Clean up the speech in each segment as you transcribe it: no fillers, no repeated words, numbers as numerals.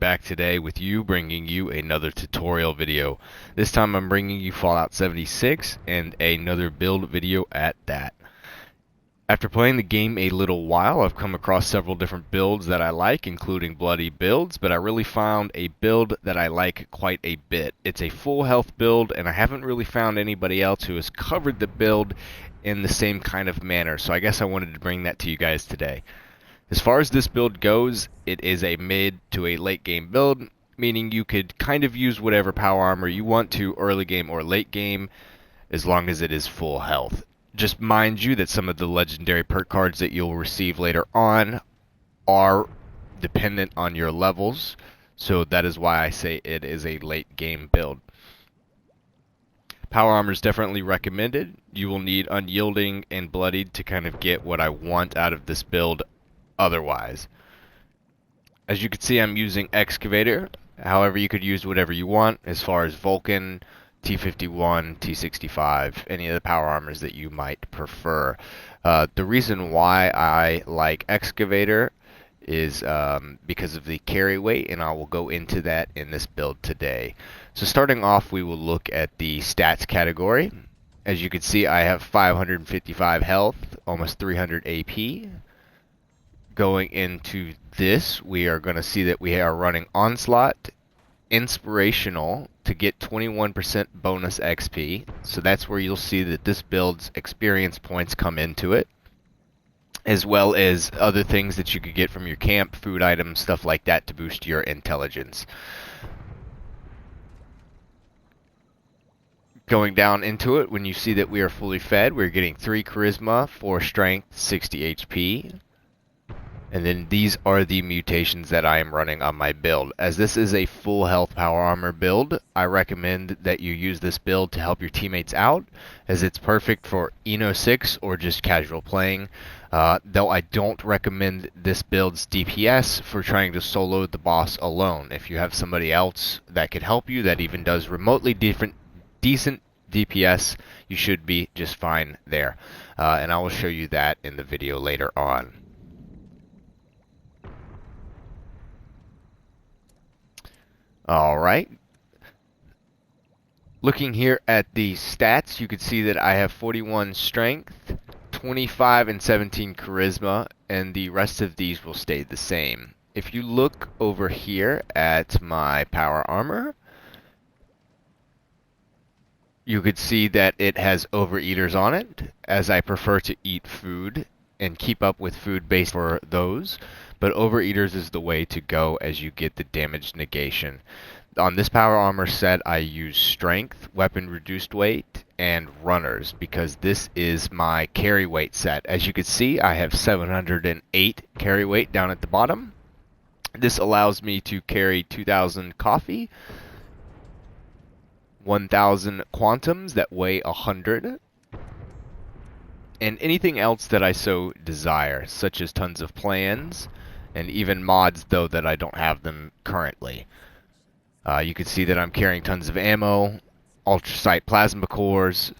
back today with you, bringing you another tutorial video. This time I'm bringing you Fallout 76 and another build video at that. After playing the game a little while, I've come across several different builds that I like, including bloody builds, but I really found a build that I like quite a bit. It's a full health build, and I haven't really found anybody else who has covered the build in the same kind of manner, so I guess I wanted to bring that to you guys today. As far as this build goes, it is a mid to a late game build, meaning you could kind of use whatever power armor you want to early game or late game, as long as it is full health. Just mind you that some of the legendary perk cards that you'll receive later on are dependent on your levels, so that is why I say it is a late game build. Power armor is definitely recommended. You will need unyielding and bloodied to kind of get what I want out of this build otherwise. As you can see, I'm using excavator. However, you could use whatever you want as far as Vulcan, T51, T65, any of the power armors that you might prefer. The reason why I like excavator is because of the carry weight, and I will go into that in this build today. So starting off, we will look at the stats category. As you can see, I have 555 health, almost 300 AP. Going into this, we are going to see that we are running Onslaught, Inspirational to get 21% bonus XP. So that's where you'll see that this build's experience points come into it, as well as other things that you could get from your camp, food items, stuff like that to boost your intelligence. Going down into it, when you see that we are fully fed, we're getting 3 Charisma, 4 Strength, 60 HP. And then these are the mutations that I am running on my build. As this is a full health power armor build, I recommend that you use this build to help your teammates out, as it's perfect for Eno 6 or just casual playing. Though I don't recommend this build's DPS for trying to solo the boss alone. If you have somebody else that could help you that even does remotely decent DPS, you should be just fine there. And I will show you that in the video later on. Alright, looking here at the stats, you can see that I have 41 strength, 25 and 17 charisma, and the rest of these will stay the same. If you look over here at my power armor, you could see that it has overeaters on it, as I prefer to eat food and keep up with food based for those. But overeaters is the way to go, as you get the damage negation. On this power armor set, I use strength, weapon reduced weight, and runners, because this is my carry weight set. As you can see, I have 708 carry weight down at the bottom. This allows me to carry 2,000 coffee, 1,000 quantums that weigh 100, and anything else that I so desire, such as tons of plans, and even mods, though that I don't have them currently. You can see that I'm carrying tons of ammo, ultrasight plasma cores,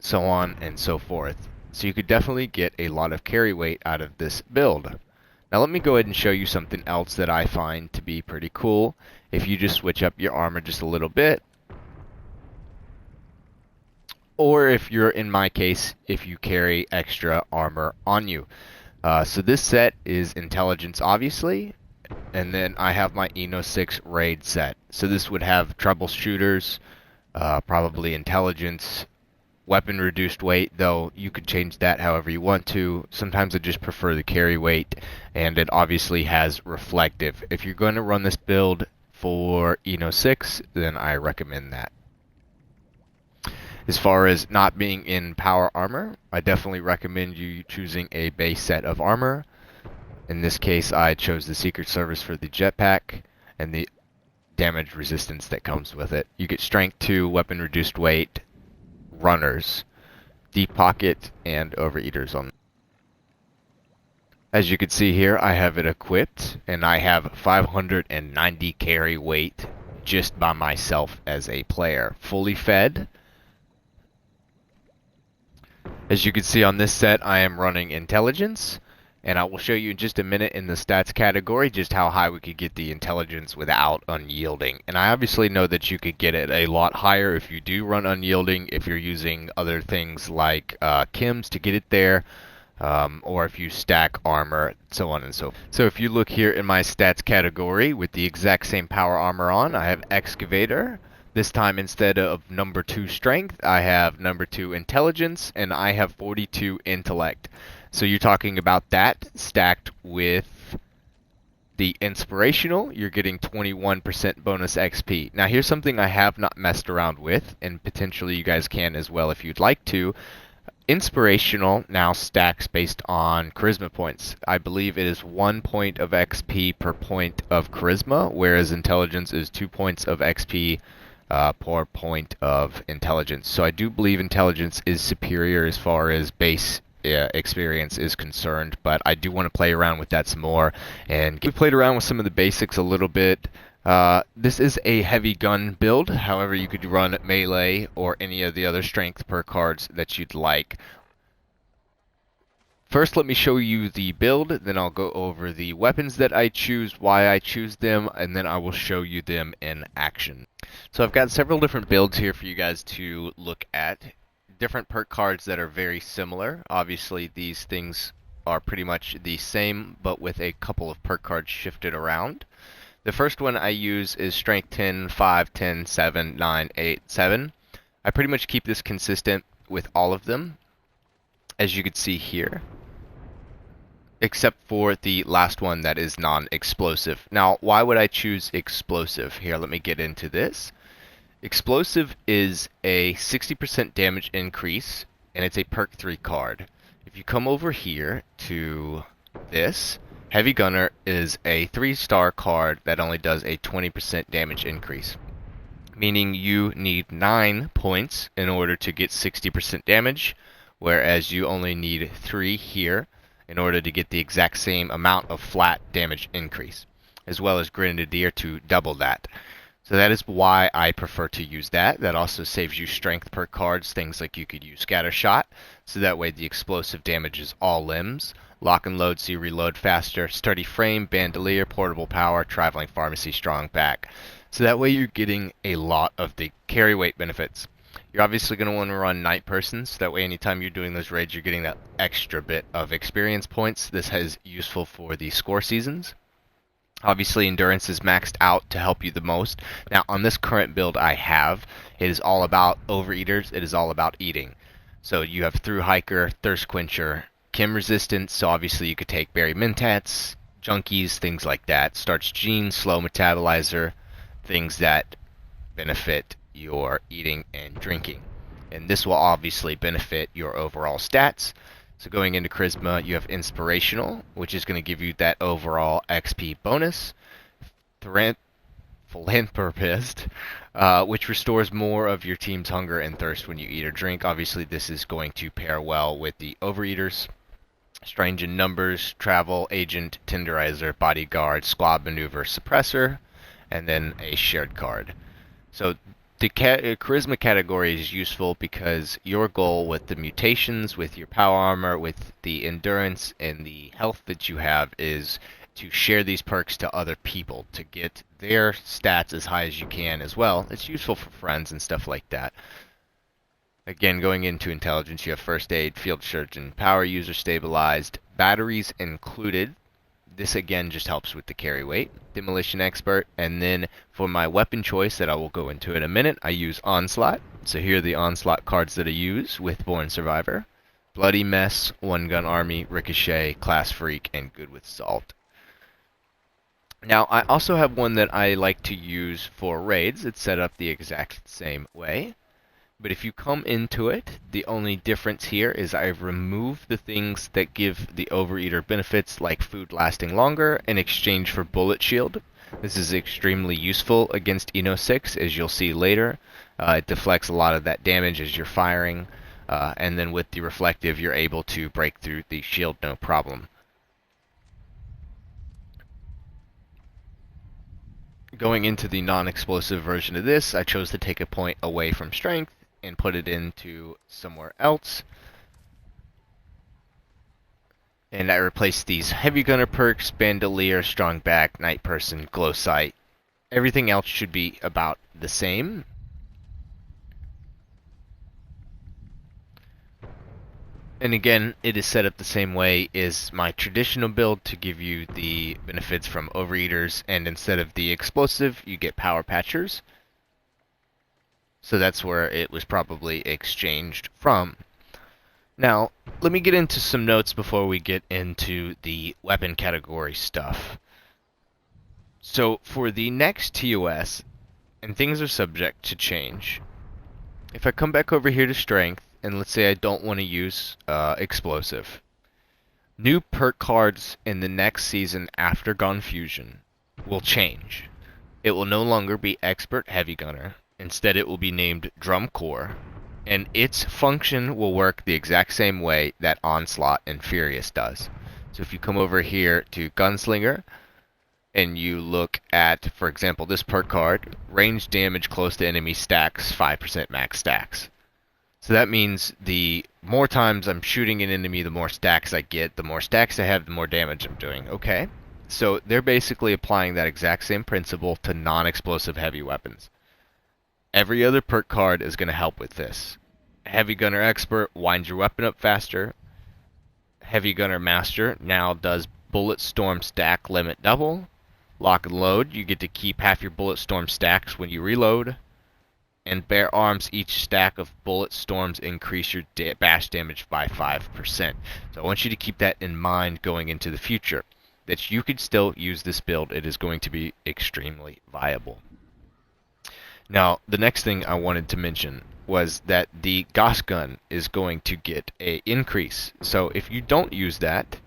so on and so forth. So you could definitely get a lot of carry weight out of this build. Now let me go ahead and show you something else that I find to be pretty cool. If you just switch up your armor just a little bit, or if you're, in my case, if you carry extra armor on you. So this set is intelligence, obviously, and then I have my Eno 6 raid set. So this would have troubleshooters, probably intelligence, weapon reduced weight, though you could change that however you want to. Sometimes I just prefer the carry weight, and it obviously has reflective. If you're going to run this build for Eno 6, then I recommend that. As far as not being in power armor, I definitely recommend you choosing a base set of armor. In this case, I chose the Secret Service for the jetpack and the damage resistance that comes with it. You get strength 2, weapon reduced weight, runners, deep pocket, and overeaters on. As you can see here, I have it equipped, and I have 590 carry weight just by myself as a player, fully fed. As you can see on this set, I am running intelligence, And I will show you in just a minute in the stats category just how high we could get the intelligence without unyielding. And I obviously know that you could get it a lot higher if you do run unyielding, if you're using other things like chems to get it there, or if you stack armor, so on and so forth. So if you look here in my stats category with the exact same power armor on, I have Excavator. This time instead of number 2 strength, I have number 2 intelligence, and I have 42 intellect. So you're talking about that stacked with the inspirational, you're getting 21% bonus XP. Now here's something I have not messed around with, and potentially you guys can as well if you'd like to. Inspirational now stacks based on charisma points. I believe it is 1 point of XP per point of charisma, whereas intelligence is 2 points of XP per point of intelligence. So I do believe intelligence is superior as far as base experience is concerned, but I do want to play around with that some more. And we played around with some of the basics a little bit. This is a heavy gun build, however you could run melee or any of the other strength per cards that you'd like. First, let me show you the build, then I'll go over the weapons that I choose, why I choose them, and then I will show you them in action. So I've got several different builds here for you guys to look at. Different perk cards that are very similar. Obviously, these things are pretty much the same, but with a couple of perk cards shifted around. The first one I use is Strength 10, 5, 10, 7, 9, 8, 7. I pretty much keep this consistent with all of them, as you can see here, except for the last one that is non-explosive. Now, why would I choose explosive? Here, let me get into this. Explosive is a 60% damage increase, and it's a perk 3 card. If you come over here to this, Heavy Gunner is a 3-star card that only does a 20% damage increase, meaning you need 9 points in order to get 60% damage, whereas you only need 3 here in order to get the exact same amount of flat damage increase, as well as Grenadier to double that. So that is why I prefer to use that. That also saves you strength per cards, things like you could use Scatter Shot, so that way the explosive damages all limbs. Lock and load so you reload faster. Sturdy Frame, Bandolier, Portable Power, Traveling Pharmacy, Strong Back. So that way you're getting a lot of the carry weight benefits. You're obviously going to want to run Night Person, so that way anytime you're doing those raids you're getting that extra bit of experience points. This is useful for the score seasons. Obviously, endurance is maxed out to help you the most. Now, on this current build I have, it is all about overeaters. It is all about eating. So you have Through Hiker, Thirst Quencher, Chem Resistance. So obviously you could take Berry Mentats, Junkies, things like that. Starch Gene, Slow Metabolizer, things that benefit your eating and drinking. And this will obviously benefit your overall stats. So going into Charisma, you have Inspirational, which is going to give you that overall XP bonus. Philanthropist, which restores more of your team's hunger and thirst when you eat or drink. Obviously, this is going to pair well with the Overeaters. Strange in Numbers, Travel, Agent, Tenderizer, Bodyguard, Squad Maneuver, Suppressor, and then a shared card. So the charisma category is useful because your goal with the mutations, with your power armor, with the endurance and the health that you have is to share these perks to other people to get their stats as high as you can as well. It's useful for friends and stuff like that. Again, going into intelligence, you have First Aid, Field Surgeon, Power User Stabilized, Batteries included. This again just helps with the carry weight. Demolition Expert, and then for my weapon choice that I will go into in a minute, I use Onslaught. So here are the Onslaught cards that I use with Born Survivor. Bloody Mess, One Gun Army, Ricochet, Class Freak, and Good with Salt. Now I also have one that I like to use for raids. It's set up the exact same way. But if you come into it, the only difference here is I've removed the things that give the Overeater benefits like food lasting longer in exchange for Bullet Shield. This is extremely useful against Eno 6, as you'll see later. It deflects a lot of that damage as you're firing, and then with the Reflective you're able to break through the shield no problem. Going into the non-explosive version of this, I chose to take a point away from Strength and put it into somewhere else. And I replaced these heavy gunner perks, bandolier, strong back, night person, glow sight. Everything else should be about the same. And again, it is set up the same way as my traditional build to give you the benefits from overeaters, and instead of the explosive, you get power patchers. So that's where it was probably exchanged from. Now, let me get into some notes before we get into the weapon category stuff. So for the next TOS, and things are subject to change, if I come back over here to strength, and let's say I don't want to use explosive, new perk cards in the next season after Gun Fusion will change. It will no longer be Expert Heavy Gunner. Instead, it will be named Drum Core, and its function will work the exact same way that Onslaught and Furious does. So if you come over here to Gunslinger, and you look at, for example, this perk card, range damage close to enemy stacks 5% max stacks. So that means the more times I'm shooting an enemy, the more stacks I get. The more stacks I have, the more damage I'm doing. Okay? So they're basically applying that exact same principle to non-explosive heavy weapons. Every other perk card is going to help with this. Heavy Gunner Expert winds your weapon up faster. Heavy Gunner Master now does Bullet Storm stack limit double. Lock and Load, you get to keep half your Bullet Storm stacks when you reload. And Bare Arms, each stack of Bullet Storms increase your bash damage by 5%. So I want you to keep that in mind going into the future, that you could still use this build. It is going to be extremely viable. Now, the next thing I wanted to mention was that the Gauss gun is going to get an increase. So if you don't use that,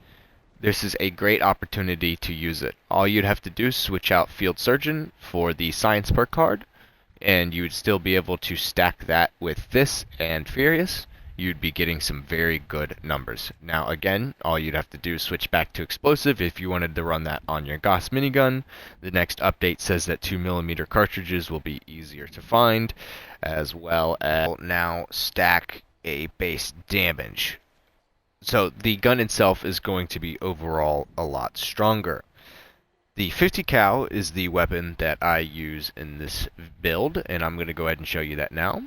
this is a great opportunity to use it. All you'd have to do is switch out Field Surgeon for the Science perk card, and you would still be able to stack that with this and Furious. You'd be getting some very good numbers. Now again, all you'd have to do is switch back to Explosive if you wanted to run that on your Gauss minigun. The next update says that 2mm cartridges will be easier to find, as well as now stack a base damage. So the gun itself is going to be overall a lot stronger. The 50 cal is the weapon that I use in this build, and I'm going to go ahead and show you that now.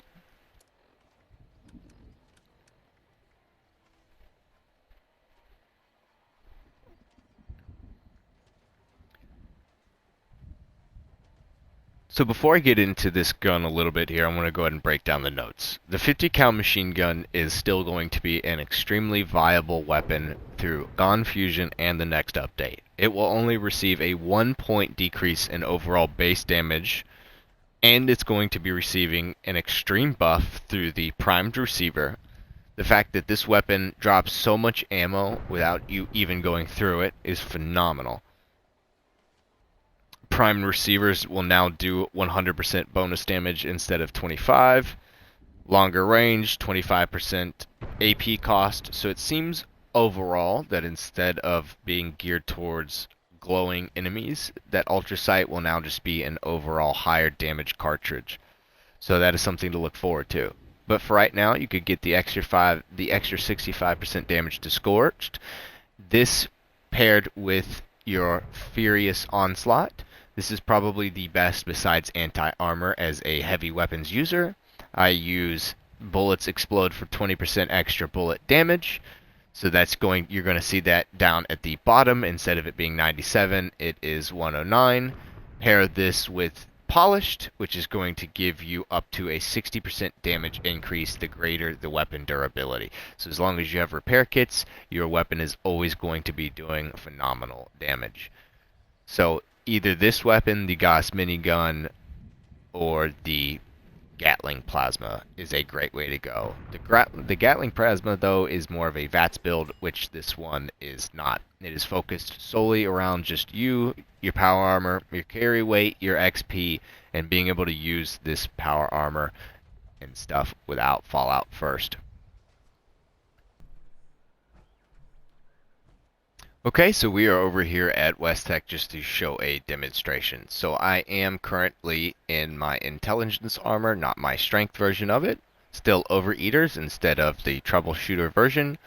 So before I get into this gun a little bit here, I want to go ahead and break down the notes. The 50 cal machine gun is still going to be an extremely viable weapon through Gone Fusion and the next update. It will only receive a 1-point decrease in overall base damage, and it's going to be receiving an extreme buff through the primed receiver. The fact that this weapon drops so much ammo without you even going through it is phenomenal. Primed receivers will now do 100% bonus damage instead of 25. Longer range, 25% AP cost. So it seems overall that instead of being geared towards glowing enemies, that Ultra Sight will now just be an overall higher damage cartridge. So that is something to look forward to. But for right now, you could get the extra 65% damage to Scorched. This paired with your Furious Onslaught. This is probably the best besides anti-armor as a heavy weapons user. I use Bullets Explode for 20% extra bullet damage. So you're going to see that down at the bottom. Instead of it being 97, it is 109. Pair this with Polished, which is going to give you up to a 60% damage increase the greater the weapon durability. So as long as you have repair kits, your weapon is always going to be doing phenomenal damage. So either this weapon, the Gauss minigun, or the Gatling Plasma is a great way to go. The Gatling Plasma, though, is more of a VATS build, which this one is not. It is focused solely around just you, your power armor, your carry weight, your XP, and being able to use this power armor and stuff without Fallout first. Okay, so we are over here at West Tech just to show a demonstration. So I am currently in my intelligence armor, not my strength version of it. Still overeaters instead of the troubleshooter version.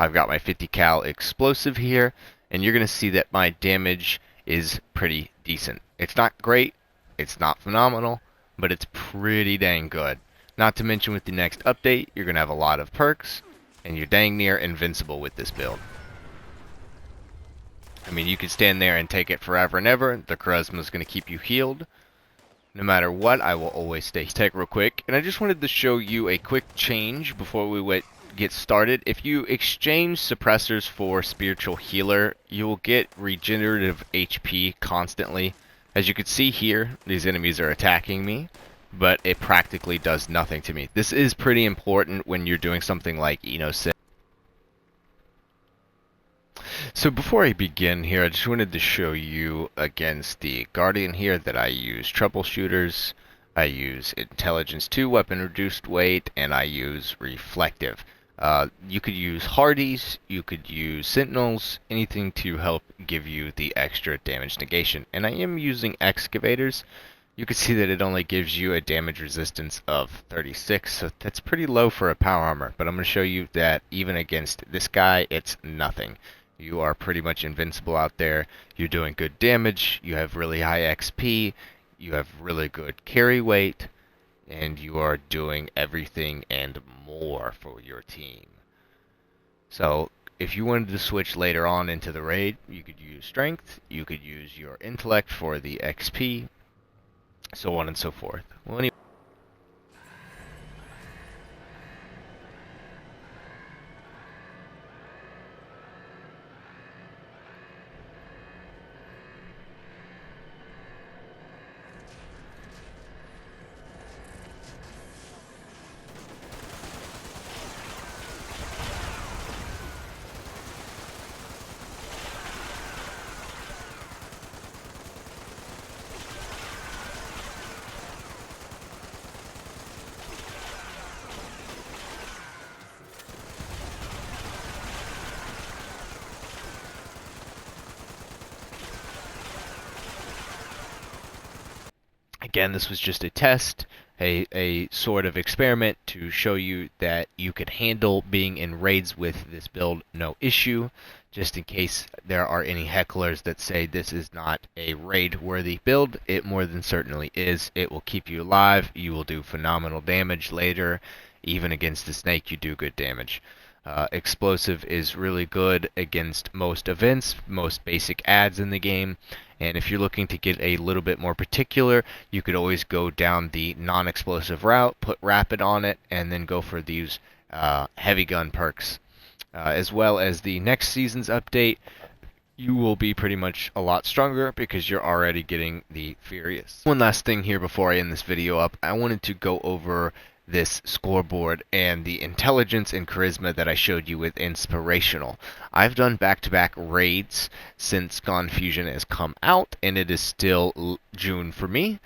I've got my 50 cal explosive here, and you're going to see that my damage is pretty decent. It's not great, it's not phenomenal, but it's pretty dang good. Not to mention with the next update, you're going to have a lot of perks, and you're dang near invincible with this build. I mean, you could stand there and take it forever and ever. The charisma is going to keep you healed. No matter what, I will always stay. Take real quick, and I just wanted to show you a quick change before we get started. If you exchange suppressors for spiritual healer, you will get regenerative HP constantly. As you can see here, these enemies are attacking me, but it practically does nothing to me. This is pretty important when you're doing something like Eno6. So before I begin here, I just wanted to show you against the Guardian here that I use troubleshooters, I use intelligence 2, weapon reduced weight, and I use reflective. You could use hardies, you could use sentinels, anything to help give you the extra damage negation. And I am using excavators. You can see that it only gives you a damage resistance of 36, so that's pretty low for a power armor. But I'm going to show you that even against this guy, it's nothing. You are pretty much invincible out there. You're doing good damage. You have really high XP. You have really good carry weight. And you are doing everything and more for your team. So if you wanted to switch later on into the raid, you could use strength. You could use your intellect for the XP. So on and so forth. Well, anyway. Again, this was just a test, a sort of experiment to show you that you could handle being in raids with this build no issue, just in case there are any hecklers that say this is not a raid-worthy build. It more than certainly is. It will keep you alive. You will do phenomenal damage later. Even against the snake, you do good damage. Explosive is really good against most events, most basic adds in the game, and if you're looking to get a little bit more particular, you could always go down the non-explosive route, put rapid on it, and then go for these heavy gun perks. As well as the next season's update, you will be pretty much a lot stronger because you're already getting the Furious. One last thing here before I end this video up, I wanted to go over this scoreboard and the intelligence and charisma that I showed you with inspirational. I've done back-to-back raids since Gone Fusion has come out, and it is still June for me.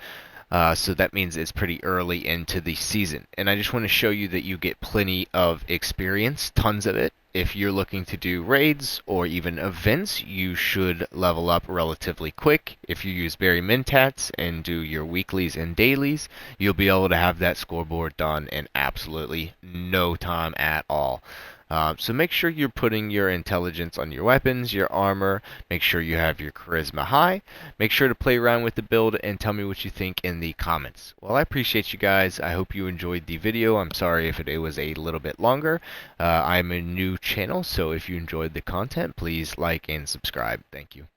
So that means it's pretty early into the season. And I just want to show you that you get plenty of experience, tons of it. If you're looking to do raids or even events, you should level up relatively quick. If you use Berry Mentats and do your weeklies and dailies, you'll be able to have that scoreboard done in absolutely no time at all. So make sure you're putting your intelligence on your weapons, your armor. Make sure you have your charisma high. Make sure to play around with the build and tell me what you think in the comments. Well, I appreciate you guys. I hope you enjoyed the video. I'm sorry if it was a little bit longer. I'm a new channel, so if you enjoyed the content, please like and subscribe. Thank you.